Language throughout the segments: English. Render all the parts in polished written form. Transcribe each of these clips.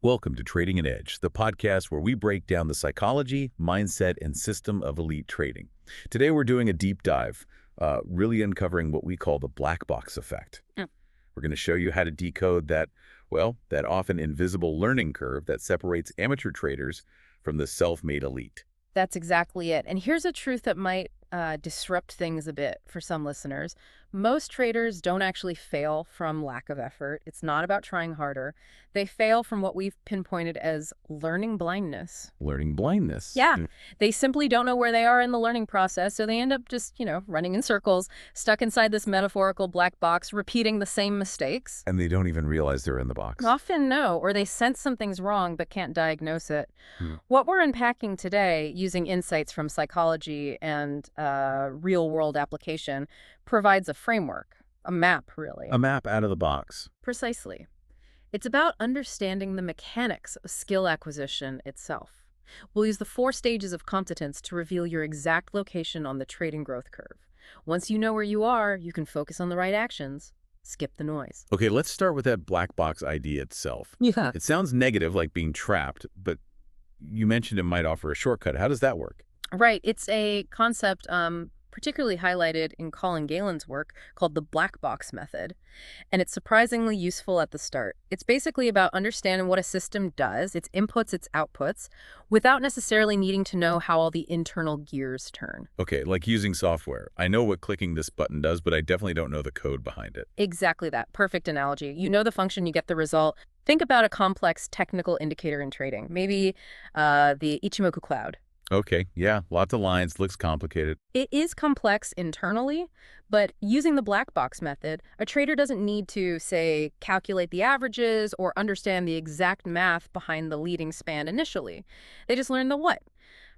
Welcome to Trading an Edge, the podcast where we break down the psychology, mindset, and system of elite trading. Today we're doing a deep dive, really uncovering what we call the black box effect. Mm. We're going to show you how to decode that, that often invisible learning curve that separates amateur traders from the self-made elite. That's exactly it. And here's a truth that might disrupt things a bit for some listeners. Most traders don't actually fail from lack of effort. It's not about trying harder. They fail from what we've pinpointed as learning blindness. Learning blindness. Yeah, they simply don't know where they are in the learning process, so they end up just, running in circles, stuck inside this metaphorical black box, repeating the same mistakes. And they don't even realize they're in the box. Often no, or they sense something's wrong but can't diagnose it. Hmm. What we're unpacking today, using insights from psychology and real-world application, provides a framework, a map, really. A map out of the box. Precisely. It's about understanding the mechanics of skill acquisition itself. We'll use the 4 stages of competence to reveal your exact location on the trading growth curve. Once you know where you are, you can focus on the right actions. Skip the noise. Okay, let's start with that black box idea itself. Yeah. It sounds negative, like being trapped, but you mentioned it might offer a shortcut. How does that work? Right. It's a concept particularly highlighted in Colin Galen's work called the black box method, and it's surprisingly useful at the start. It's basically about understanding what a system does, its inputs, its outputs, without necessarily needing to know how all the internal gears turn. Okay, like using software. I know what clicking this button does, but I definitely don't know the code behind it. Exactly that. Perfect analogy. You know the function, you get the result. Think about a complex technical indicator in trading, maybe the Ichimoku cloud. Okay, yeah, lots of lines, looks complicated. It is complex internally, but using the black box method, a trader doesn't need to, say, calculate the averages or understand the exact math behind the leading span initially. They just learn the what.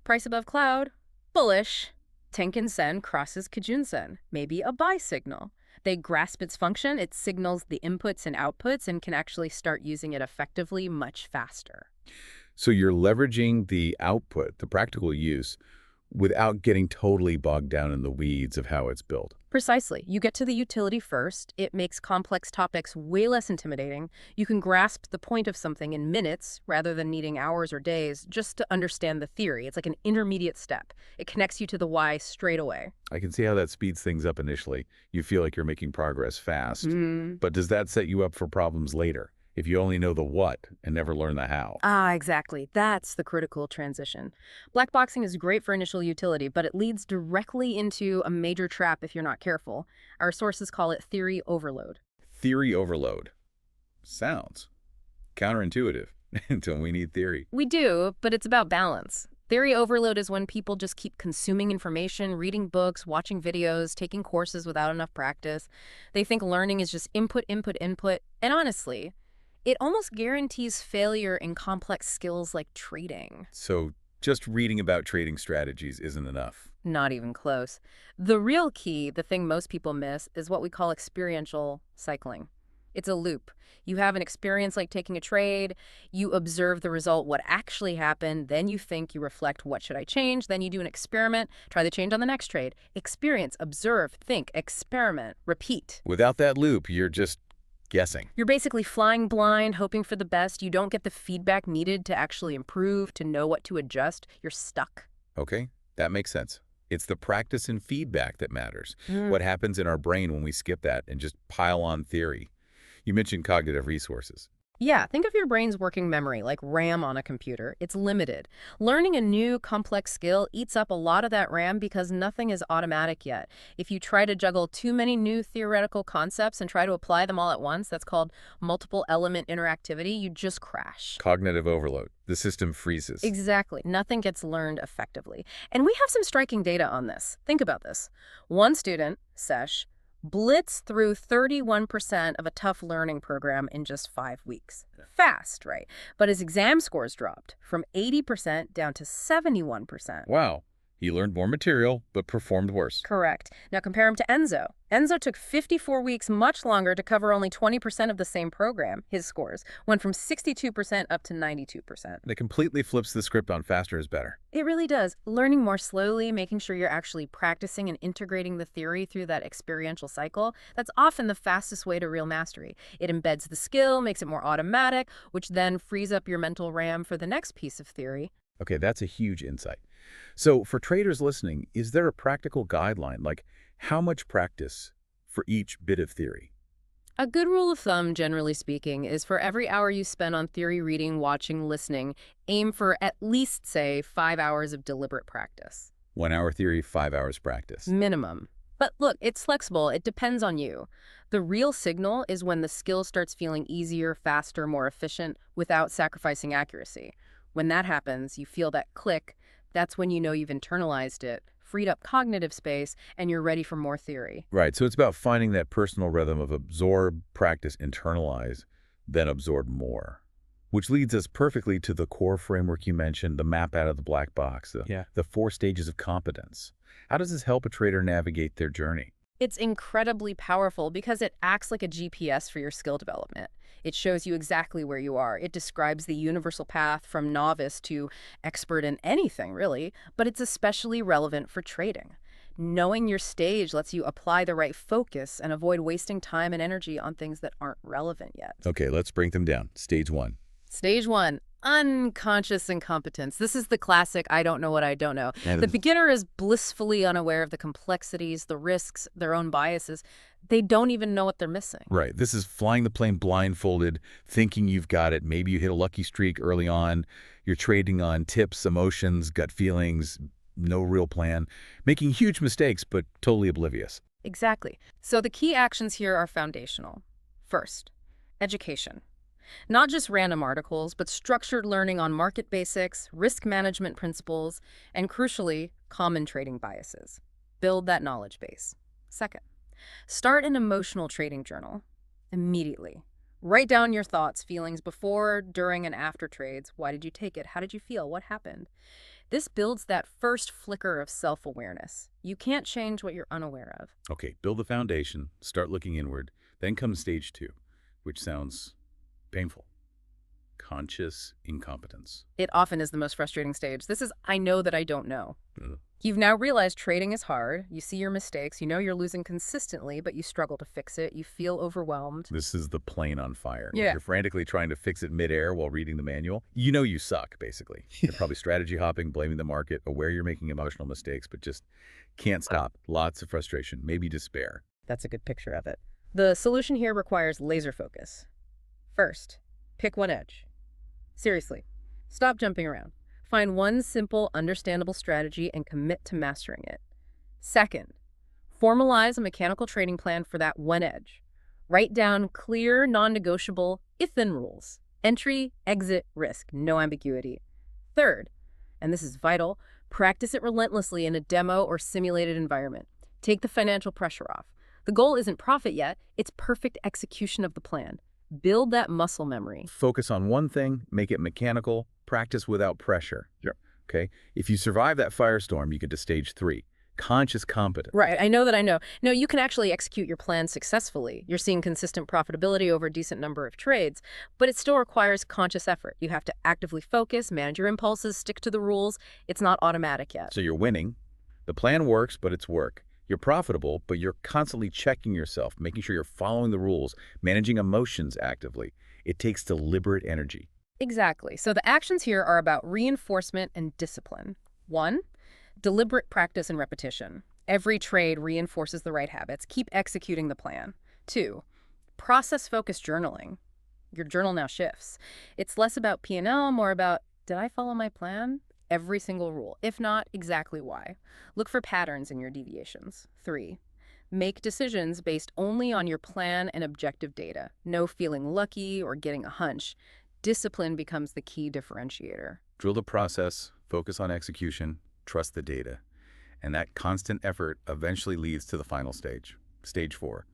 Price above cloud, bullish. Tenkan-sen crosses Kijun-sen, maybe a buy signal. They grasp its function, it signals the inputs and outputs, and can actually start using it effectively much faster. So you're leveraging the output, the practical use, without getting totally bogged down in the weeds of how it's built. Precisely. You get to the utility first. It makes complex topics way less intimidating. You can grasp the point of something in minutes rather than needing hours or days just to understand the theory. It's like an intermediate step. It connects you to the why straight away. I can see how that speeds things up initially. You feel like you're making progress fast. But does that set you up for problems later, if you only know the what and never learn the how? Exactly. That's the critical transition. Black boxing is great for initial utility, but it leads directly into a major trap if you're not careful. Our sources call it theory overload. Theory overload. Sounds counterintuitive until we need theory. We do, but it's about balance. Theory overload is when people just keep consuming information, reading books, watching videos, taking courses without enough practice. They think learning is just input, input, input. And honestly, it almost guarantees failure in complex skills like trading. So just reading about trading strategies isn't enough. Not even close. The real key, the thing most people miss, is what we call experiential cycling. It's a loop. You have an experience like taking a trade, you observe the result, what actually happened, then you think, you reflect, what should I change? Then you do an experiment, try the change on the next trade. Experience, observe, think, experiment, repeat. Without that loop, you're just guessing. You're basically flying blind, hoping for the best. You don't get the feedback needed to actually improve, to know what to adjust. You're stuck. Okay, that makes sense. It's the practice and feedback that matters. What happens in our brain when we skip that and just pile on theory? You mentioned cognitive resources. Yeah, think of your brain's working memory like RAM on a computer. It's limited. Learning a new complex skill eats up a lot of that RAM because nothing is automatic yet. If you try to juggle too many new theoretical concepts and try to apply them all at once, that's called multiple element interactivity, you just crash. Cognitive overload. The system freezes. Exactly. Nothing gets learned effectively. And we have some striking data on this. Think about this. One student, Sesh, blitzed through 31% of a tough learning program in just 5 weeks. Fast, right? But his exam scores dropped from 80% down to 71%. Wow. He learned more material, but performed worse. Correct. Now compare him to Enzo. Enzo took 54 weeks, much longer, to cover only 20% of the same program. His scores went from 62% up to 92%. That completely flips the script on faster is better. It really does. Learning more slowly, making sure you're actually practicing and integrating the theory through that experiential cycle, that's often the fastest way to real mastery. It embeds the skill, makes it more automatic, which then frees up your mental RAM for the next piece of theory. Okay, that's a huge insight. So for traders listening, is there a practical guideline, like how much practice for each bit of theory? A good rule of thumb, generally speaking, is for every hour you spend on theory reading, watching, listening, aim for at least, say, 5 hours of deliberate practice. 1 hour theory, 5 hours practice. Minimum. But look, it's flexible. It depends on you. The real signal is when the skill starts feeling easier, faster, more efficient, without sacrificing accuracy. When that happens, you feel that click. That's when you know you've internalized it, freed up cognitive space, and you're ready for more theory. Right, so it's about finding that personal rhythm of absorb, practice, internalize, then absorb more. Which leads us perfectly to the core framework you mentioned, the map out of the black box, the 4 stages of competence. How does this help a trader navigate their journey? It's incredibly powerful because it acts like a GPS for your skill development. It shows you exactly where you are. It describes the universal path from novice to expert in anything, really, but it's especially relevant for trading. Knowing your stage lets you apply the right focus and avoid wasting time and energy on things that aren't relevant yet. Okay, let's break them down. Stage 1. Stage 1, unconscious incompetence. This is the classic I don't know what I don't know. The beginner is blissfully unaware of the complexities, the risks, their own biases. They don't even know what they're missing. Right, this is flying the plane blindfolded, thinking you've got it. Maybe you hit a lucky streak early on. You're trading on tips, emotions, gut feelings, no real plan, making huge mistakes, but totally oblivious. Exactly. So the key actions here are foundational. First, education. Not just random articles, but structured learning on market basics, risk management principles, and crucially, common trading biases. Build that knowledge base. Second, start an emotional trading journal immediately. Write down your thoughts, feelings before, during, and after trades. Why did you take it? How did you feel? What happened? This builds that first flicker of self-awareness. You can't change what you're unaware of. Okay, build the foundation, start looking inward. Then comes stage 2, which sounds painful. Conscious incompetence. It often is the most frustrating stage. This is, I know that I don't know. Ugh. You've now realized trading is hard. You see your mistakes. You know you're losing consistently, but you struggle to fix it. You feel overwhelmed. This is the plane on fire. Yeah. You're frantically trying to fix it midair while reading the manual. You know you suck, basically. You're probably strategy hopping, blaming the market, aware you're making emotional mistakes, but just can't stop. Lots of frustration, maybe despair. That's a good picture of it. The solution here requires laser focus. First, pick one edge. Seriously, stop jumping around. Find one simple, understandable strategy and commit to mastering it. Second, formalize a mechanical trading plan for that one edge. Write down clear, non-negotiable if-then rules. Entry, exit, risk, no ambiguity. Third, and this is vital, practice it relentlessly in a demo or simulated environment. Take the financial pressure off. The goal isn't profit yet, it's perfect execution of the plan. Build that muscle memory. Focus on one thing, make it mechanical, practice without pressure. Sure. Okay? If you survive that firestorm, you get to stage 3, conscious competence. Right, I know that I know. No, you can actually execute your plan successfully. You're seeing consistent profitability over a decent number of trades, but it still requires conscious effort. You have to actively focus, manage your impulses, stick to the rules. It's not automatic yet. So you're winning. The plan works, but it's work. You're profitable, but you're constantly checking yourself, making sure you're following the rules, managing emotions actively. It takes deliberate energy. Exactly. So the actions here are about reinforcement and discipline. 1, deliberate practice and repetition. Every trade reinforces the right habits. Keep executing the plan. 2, process-focused journaling. Your journal now shifts. It's less about P&L, more about, did I follow my plan? Every single rule. If not, exactly why. Look for patterns in your deviations. 3, make decisions based only on your plan and objective data. No feeling lucky or getting a hunch. Discipline becomes the key differentiator. Drill the process, focus on execution, trust the data. And that constant effort eventually leads to the final stage, stage 4,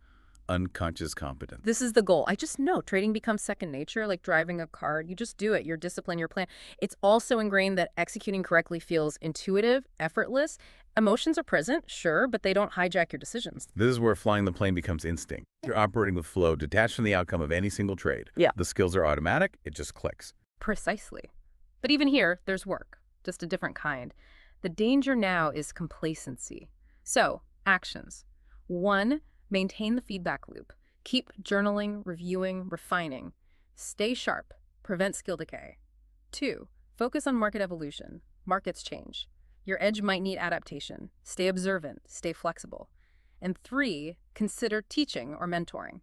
unconscious competence. This is the goal. I just know trading becomes second nature, like driving a car. You just do it. Your discipline, your plan. It's also ingrained that executing correctly feels intuitive, effortless. Emotions are present, sure, but they don't hijack your decisions. This is where flying the plane becomes instinct. You're operating with flow, detached from the outcome of any single trade. Yeah. The skills are automatic. It just clicks. Precisely. But even here, there's work, just a different kind. The danger now is complacency. So, actions. 1, maintain the feedback loop. Keep journaling, reviewing, refining. Stay sharp. Prevent skill decay. 2, focus on market evolution. Markets change. Your edge might need adaptation. Stay observant. Stay flexible. And 3, consider teaching or mentoring.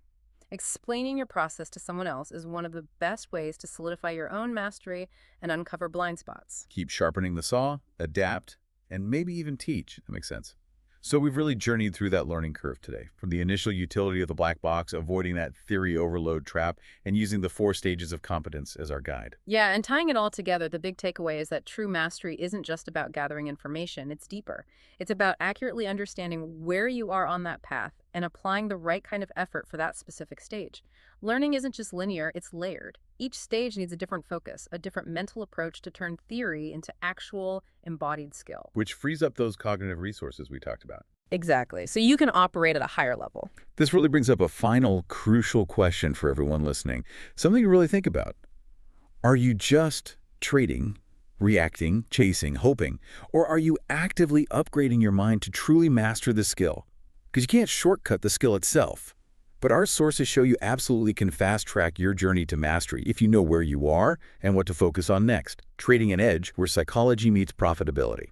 Explaining your process to someone else is one of the best ways to solidify your own mastery and uncover blind spots. Keep sharpening the saw, adapt, and maybe even teach. That makes sense. So we've really journeyed through that learning curve today, from the initial utility of the black box, avoiding that theory overload trap, and using the 4 stages of competence as our guide. Yeah, and tying it all together, the big takeaway is that true mastery isn't just about gathering information, it's deeper. It's about accurately understanding where you are on that path and applying the right kind of effort for that specific stage. Learning isn't just linear, it's layered. Each stage needs a different focus, a different mental approach to turn theory into actual embodied skill. Which frees up those cognitive resources we talked about. Exactly. So you can operate at a higher level. This really brings up a final, crucial question for everyone listening. Something to really think about. Are you just trading, reacting, chasing, hoping, or are you actively upgrading your mind to truly master the skill? Because you can't shortcut the skill itself. But our sources show you absolutely can fast-track your journey to mastery if you know where you are and what to focus on next. Trading an edge where psychology meets profitability.